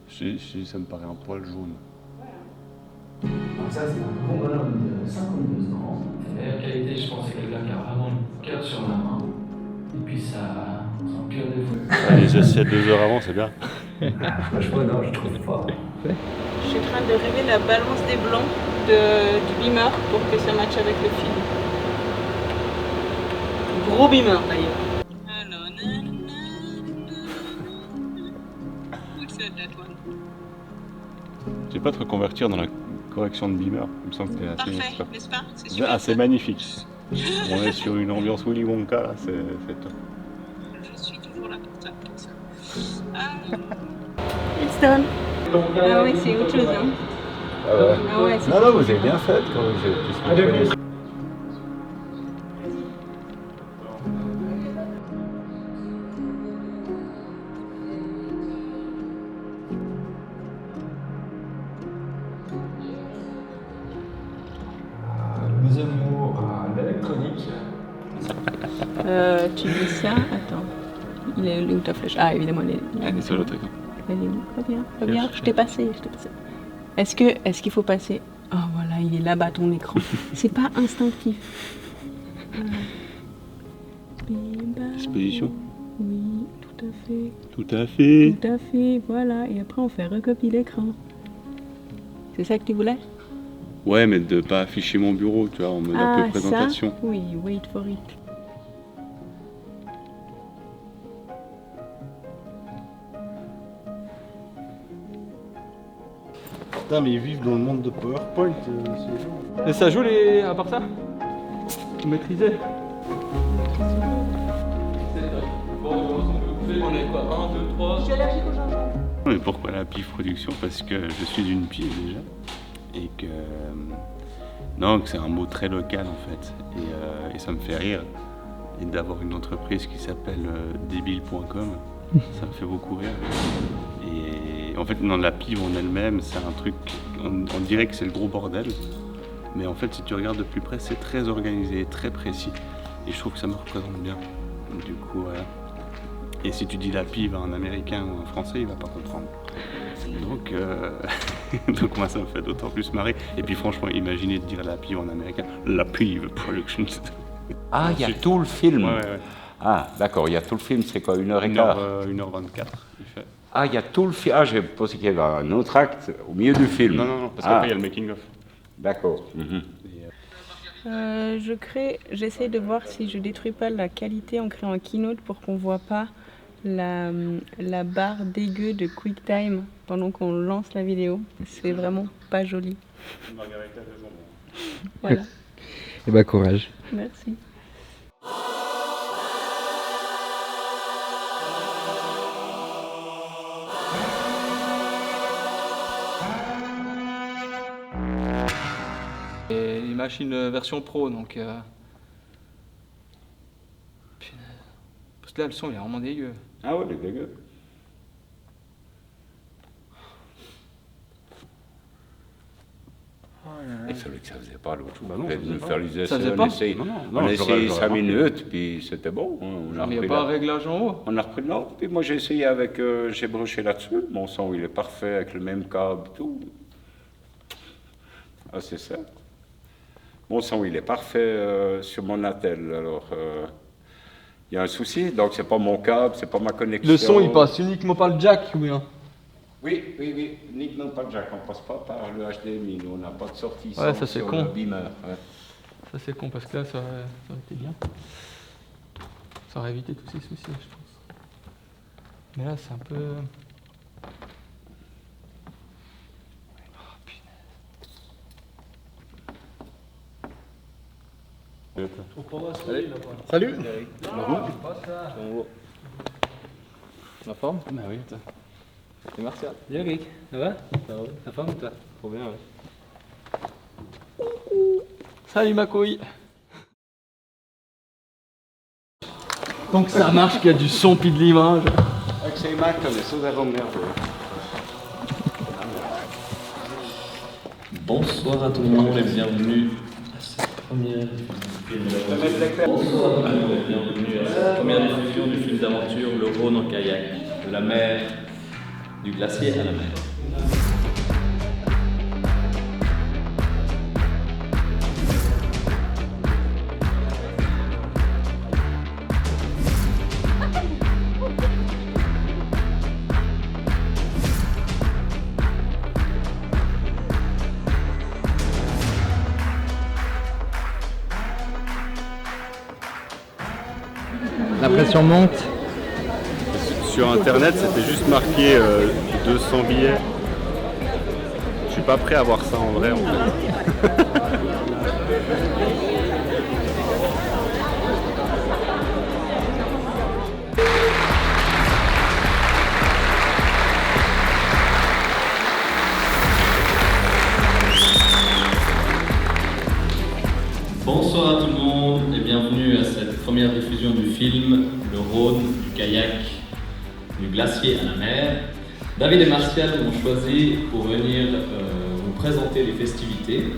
Ça me paraît un poil jaune. Donc ça, c'est un grand bonhomme de 52 ans. La meilleure qualité, je pense, c'est quelqu'un qui a vraiment le cœur sur la main. Et puis son pire défaut. Allez, j'essaie 2 heures avant, c'est bien. Franchement, non, je trouve pas. Je suis en train de régler la balance des blancs du beamer pour que ça matche avec le film. Gros beamer d'ailleurs. Je vais pas te reconvertir dans la correction de beamer. Il me semble que c'est assez, Parfait, n'est-ce pas? C'est super. assez magnifique. On est sur une ambiance Willy Wonka, là, c'est top. Je suis toujours là pour ça. It's done. Ah oui, c'est autre chose. Hein. Ah ouais, c'est Non, vous avez bien fait quand vous avez tout ce que vous connaissez. Le deuxième mot, l'électronique. Tu dis ça, attends. Il est où ta flèche? Ah, évidemment, Elle est sur le truc. Elle est où? Reviens, je t'ai passé. Est-ce qu'il faut passer? Oh voilà, il est là-bas ton écran. C'est pas instinctif. Disposition. Oui, tout à fait. Tout à fait. Tout à fait, voilà. Et après, on fait recopie l'écran. C'est ça que tu voulais? Ouais, mais de pas afficher mon bureau, tu vois, en mode un peu présentation. Ça, oui, wait for it. Putain, mais ils vivent dans le monde de PowerPoint, ces gens. Et ça joue à part ça? Vous maîtrisez? On est quoi? 1, 2, 3. Je suis allergique au gingembre. Mais pourquoi la PIF Production? Parce que je suis une PIF déjà. Et que. Non, que c'est un mot très local en fait. Et ça me fait rire. Et d'avoir une entreprise qui s'appelle débile.com, ça me fait beaucoup rire. Et en fait, dans la PIF en elle-même, c'est un truc. On dirait que c'est le gros bordel. Mais en fait, si tu regardes de plus près, c'est très organisé, très précis. Et je trouve que ça me représente bien. Du coup, voilà. Et si tu dis la pive à un Américain ou un Français, il va pas comprendre. Donc, donc moi, ça me fait d'autant plus marrer. Et puis franchement, imaginez de dire la pive en Américain. La pive Productions. Ah, il y a tout le film. Ouais. Ah, d'accord, il y a tout le film, c'est quoi, 1h15 1h24. Il fait. Ah, il y a tout le film. Ah, j'ai pensé qu'il y avait un autre acte au milieu du film. Non, parce qu'après, il y a le making-of. D'accord. Mhm. J'essaie de voir si je détruis pas la qualité en créant un keynote pour qu'on voit pas la barre dégueu de QuickTime pendant qu'on lance la vidéo. C'est vraiment pas joli. Margarita de jambon. Voilà. Et bah courage. Merci. Et les machines version pro, donc. Punaise. Parce que là, le son, il est vraiment dégueu. Ah ouais, les dégueu. Il fallait que ça faisait pas l'autre. Bah non, Vous ça de faisait nous pas. faire les essais. Ça faisait On pas essaye, Non, on a essayé j'aurais 5 remarqué. minutes, puis c'était bon. On a Mais il n'y a repris pas un là. réglage en haut. On a repris non, puis moi j'ai essayé avec, j'ai broché là-dessus, mon son il est parfait avec le même câble et tout. Ah c'est ça. Mon son il est parfait sur mon attel, alors il y a un souci, donc c'est pas mon câble, c'est pas ma connexion. Le son, il passe uniquement par le jack ou bien? Oui, uniquement pas de jack, on passe pas par le HDMI, nous on n'a pas de sortie Ouais, ça, c'est sur con. le beamer. Ouais. Ça, c'est con parce que là, ça aurait été bien. Ça aurait évité tous ces soucis, je pense. Mais là, c'est un peu. Salut. La forme? Bah oui, attends. C'est Martial. Bien, Eric. Ça va? Ça va. La forme, toi? Trop bien, ouais. Salut, ma couille. Donc, ça marche qu'il y a du son puis de l'image. Avec ces Mac, on est sous arômes nerveux. Bonsoir à tout le monde et bienvenue à cette première diffusion du film d'aventure Le Rhône en kayak, de la mer du glacier à la mer. La pression monte. Sur internet, c'était juste marqué 200 billets. Je suis pas prêt à voir ça en vrai en fait. Bonsoir à tout le monde et bienvenue à cette première diffusion du film Le Rhône, du kayak, du glacier à la mer. David et Martial m'ont choisi pour venir vous présenter les festivités.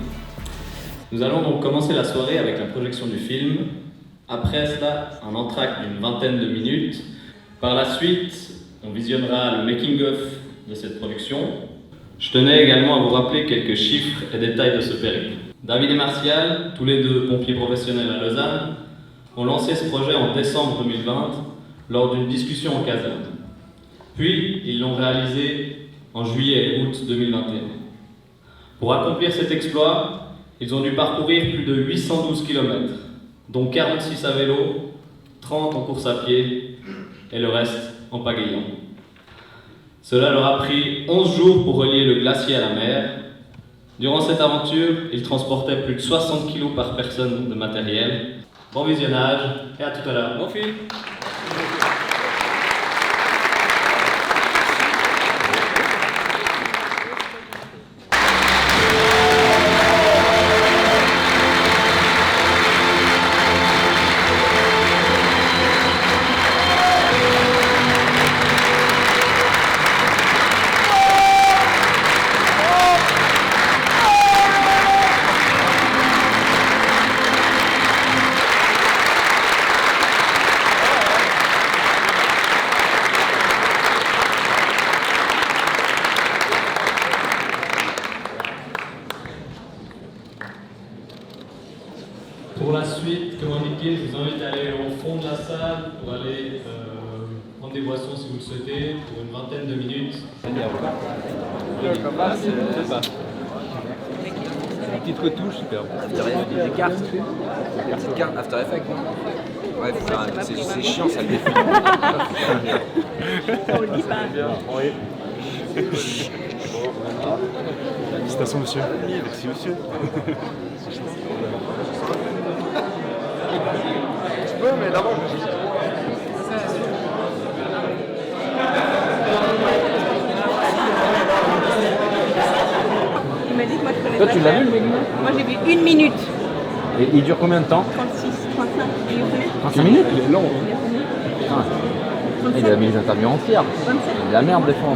Nous allons donc commencer la soirée avec la projection du film. Après cela, un entracte d'une vingtaine de minutes. Par la suite, on visionnera le making-of de cette production. Je tenais également à vous rappeler quelques chiffres et détails de ce périple. David et Martial, tous les deux pompiers professionnels à Lausanne, ont lancé ce projet en décembre 2020 lors d'une discussion en caserne. Puis, ils l'ont réalisé en juillet et août 2021. Pour accomplir cet exploit, ils ont dû parcourir plus de 812 km, dont 46 à vélo, 30 en course à pied et le reste en pagayant. Cela leur a pris 11 jours pour relier le glacier à la mer. Durant cette aventure, ils transportaient plus de 60 kg par personne de matériel. Bon visionnage et à tout à l'heure. Bon film. Pour la suite, comme indiqué, je vous invite à aller au fond de la salle pour aller prendre des boissons si vous le souhaitez, pour une vingtaine de minutes. Une petite retouche, super. Des cartes. Des petites cartes After Effects. Ouais, c'est chiant, ça le défile. On le dit pas. Félicitations monsieur. Merci monsieur. Tu peux, mais d'abord, Il m'a dit que moi je connais Toi, pas tu l'as ça. vu le making Moi j'ai vu 1 minute. Et il dure combien de temps? 36, 35. Et il est 35 minutes? Il est long. combien? Il a mis les interviews entières. 27. C'est de la merde des fois.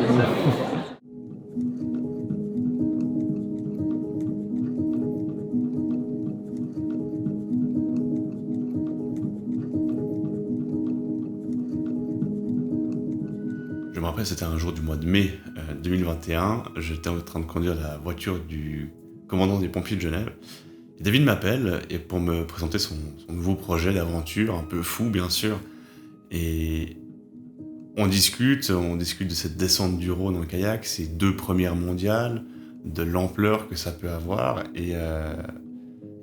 Je me rappelle, c'était un jour du mois de mai 2021. J'étais en train de conduire la voiture du commandant des pompiers de Genève. Et David m'appelle et pour me présenter son nouveau projet d'aventure, un peu fou bien sûr. Et on discute de cette descente du Rhône en kayak, ces 2 premières mondiales, de l'ampleur que ça peut avoir. Et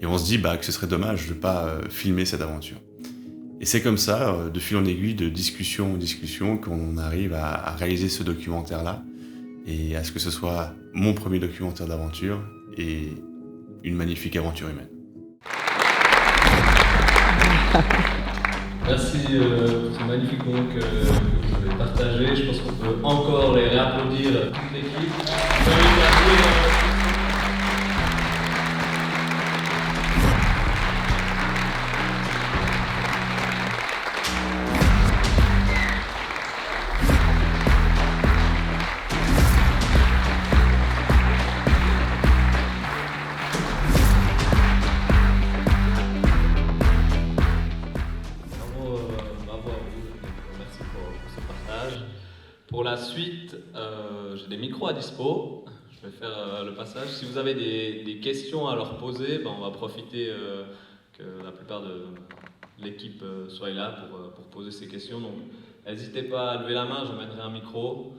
on se dit que ce serait dommage de ne pas filmer cette aventure. Et c'est comme ça, de fil en aiguille, de discussion en discussion, qu'on arrive à réaliser ce documentaire-là, et à ce que ce soit mon premier documentaire d'aventure, et une magnifique aventure humaine. Merci pour ce magnifique moment que vous avez partagé. Je pense qu'on peut encore les réapplaudir toute l'équipe. Pour pour la suite, j'ai des micros à dispo. Je vais faire le passage. Si vous avez des questions à leur poser, ben, on va profiter que la plupart de l'équipe soit là pour poser ces questions. Donc, n'hésitez pas à lever la main, j'emmènerai un micro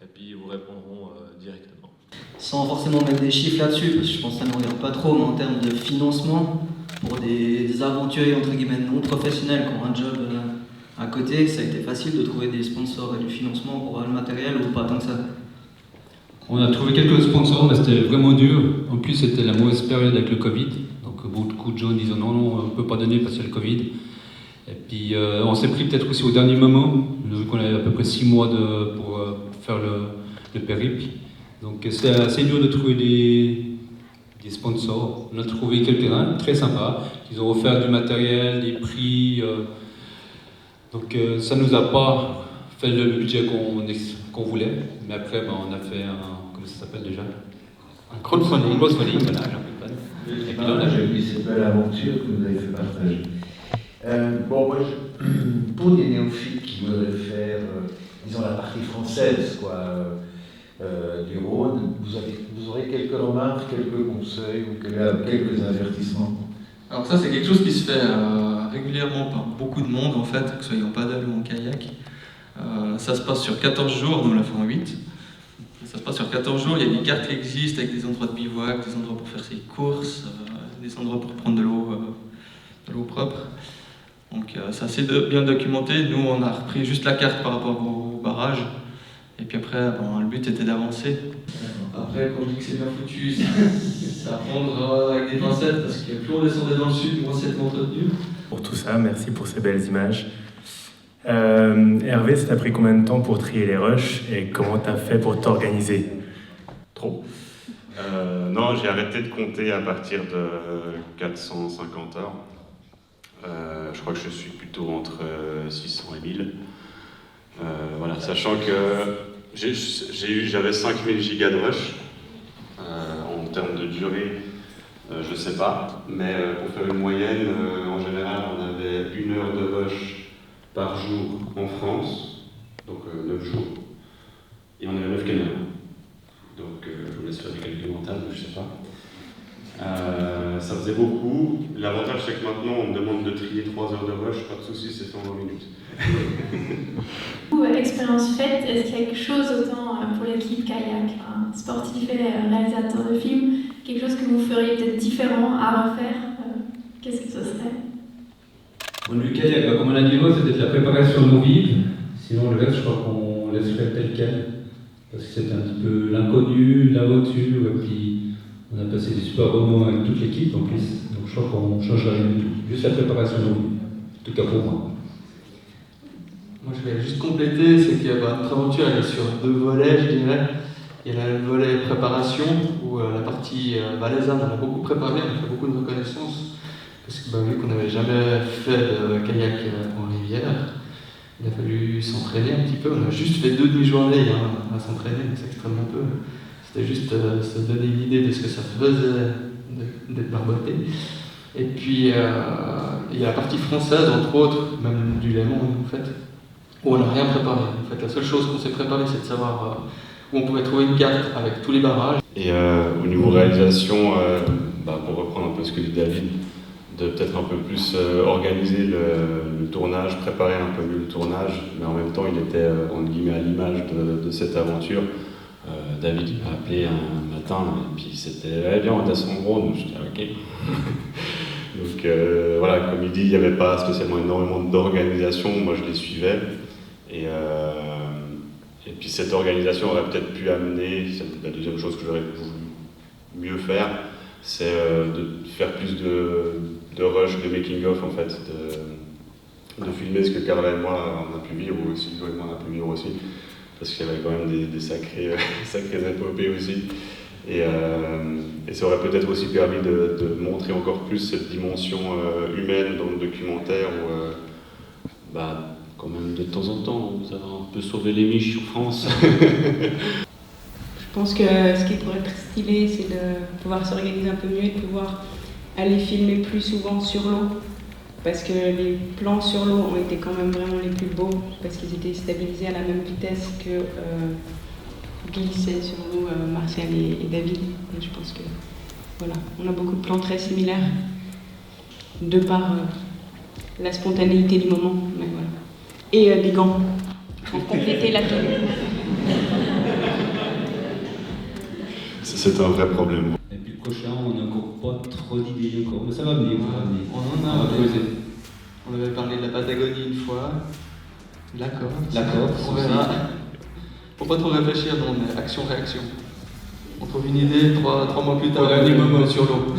et puis ils vous répondront directement. Sans forcément mettre des chiffres là-dessus, parce que je pense que ça ne regarde pas trop, mais en termes de financement, pour des aventuriers entre guillemets non professionnels qui ont un job à côté, ça a été facile de trouver des sponsors et du financement pour le matériel ou pas tant que ça? On a trouvé quelques sponsors, mais c'était vraiment dur. En plus, c'était la mauvaise période avec le Covid. Donc, beaucoup de gens disaient non, on ne peut pas donner parce qu'il y a le Covid. Et puis, on s'est pris peut-être aussi au dernier moment, vu qu'on avait à peu près 6 mois pour faire le périple. Donc, c'est assez dur de trouver des sponsors. On a trouvé quelques-uns, très sympas. Ils ont offert du matériel, des prix. Donc, ça ne nous a pas fait le budget qu'on voulait. Mais après, on a fait comment ça s'appelle déjà? Un crowdfunding. Voilà, Et puis là, j'ai vu cette belle aventure que vous avez fait partager. Bon, moi, pour des néophytes qui voudraient faire, disons, la partie française, quoi, du Rhône, vous aurez quelques remarques, quelques conseils ou quelques avertissements? Alors ça, c'est quelque chose qui se fait régulièrement par beaucoup de monde, en fait, que ce soit en paddle ou en kayak. Ça se passe sur 14 jours, nous on l'a fait en 8. Ça se passe sur 14 jours, il y a des cartes qui existent avec des endroits de bivouac, des endroits pour faire ses courses, des endroits pour prendre de l'eau propre. Donc c'est assez bien documenté. Nous on a repris juste la carte par rapport au barrage. Et puis après, le but était d'avancer. Après, quand je dis que c'est bien foutu, c'est à prendre avec des pincettes, parce que plus on descendait dans le sud, moins c'était entretenu. Pour tout ça, merci pour ces belles images. Hervé, ça t'a pris combien de temps pour trier les rushs et comment t'as fait pour t'organiser? Trop. Non, j'ai arrêté de compter à partir de 450 heures. Je crois que je suis plutôt entre 600 et 1000. Voilà, sachant que j'avais 5000 gigas de rush. En termes de durée, je sais pas, mais pour faire une moyenne, en général, on avait 1 heure de rush par jour en France, donc 9 jours, et on avait 9 caméras. Donc je vous laisse faire des calculs mentaux, je sais pas. Ça faisait beaucoup. L'avantage c'est que maintenant on me demande de trier 3 heures de rush, pas de soucis, c'est 120 minutes. Expérience faite, est-ce qu'il y a quelque chose autant pour l'équipe kayak, sportif et réalisateur de films, quelque chose que vous feriez peut-être différent à refaire? Qu'est-ce que ce serait? Au point de vue kayak, comme on a dit, c'était de la préparation de nos vives. Sinon, le reste, je crois qu'on laisserait tel quel. Parce que c'était un petit peu l'inconnu, l'aventure, et puis on a passé des super moments avec toute l'équipe en plus. Donc je crois qu'on ne changerait rien du tout. Juste la préparation de nos vives. En tout cas pour moi. Moi, je vais juste compléter, c'est que notre aventure elle est sur 2 volets, je dirais. Il y a le volet préparation, où la partie valaisanne, on a beaucoup préparé, on a fait beaucoup de reconnaissance. Parce que vu qu'on n'avait jamais fait de kayak en rivière, il a fallu s'entraîner un petit peu. On a juste fait 2 demi-journées à s'entraîner, mais c'est extrêmement peu. C'était juste se donner une idée de ce que ça faisait d'être barboté. Et puis, il y a la partie française, entre autres, même du Léman, en fait, où on n'a rien préparé. En fait, la seule chose qu'on s'est préparé, c'est de savoir où on pouvait trouver une carte avec tous les barrages. Et au niveau réalisation, pour reprendre un peu ce que dit David, de peut-être un peu plus organiser le tournage, préparer un peu mieux le tournage, mais en même temps il était entre guillemets à l'image de cette aventure. David m'a appelé un matin et puis c'était bien on descend en gros, donc je dis ok. Donc voilà, comme il dit, il n'y avait pas spécialement énormément d'organisation, moi je les suivais. Et puis cette organisation aurait peut-être pu amener, c'est la deuxième chose que j'aurais voulu mieux faire, c'est de faire plus de rush, de making-of en fait, de filmer ce que Carla et moi on a pu vivre, ou Sylvain et moi on a pu vivre aussi, parce qu'il y avait quand même des sacrées épopées aussi. Et ça aurait peut-être aussi permis de montrer encore plus cette dimension humaine dans le documentaire où, quand même de temps en temps, vous avez un peu sauvé les miches sur France. Je pense que ce qui pourrait être stylé, c'est de pouvoir s'organiser un peu mieux et de pouvoir aller filmer plus souvent sur l'eau. parce que les plans sur l'eau ont été quand même vraiment les plus beaux, parce qu'ils étaient stabilisés à la même vitesse que glissaient sur l'eau Martial et David. Et je pense que voilà, on a beaucoup de plans très similaires, de par la spontanéité du moment. Mais voilà. Et des gants, pour compléter la tenue. C'est un vrai problème. Et puis le prochain, on n'a encore pas trop d'idées encore, mais ça va venir. On en a posé. On avait parlé de la Patagonie une fois. L'accord. On verra. Faut pas trop réfléchir, non, mais action-réaction. On trouve une idée 3 mois plus tard. Au dernier moment sur l'eau.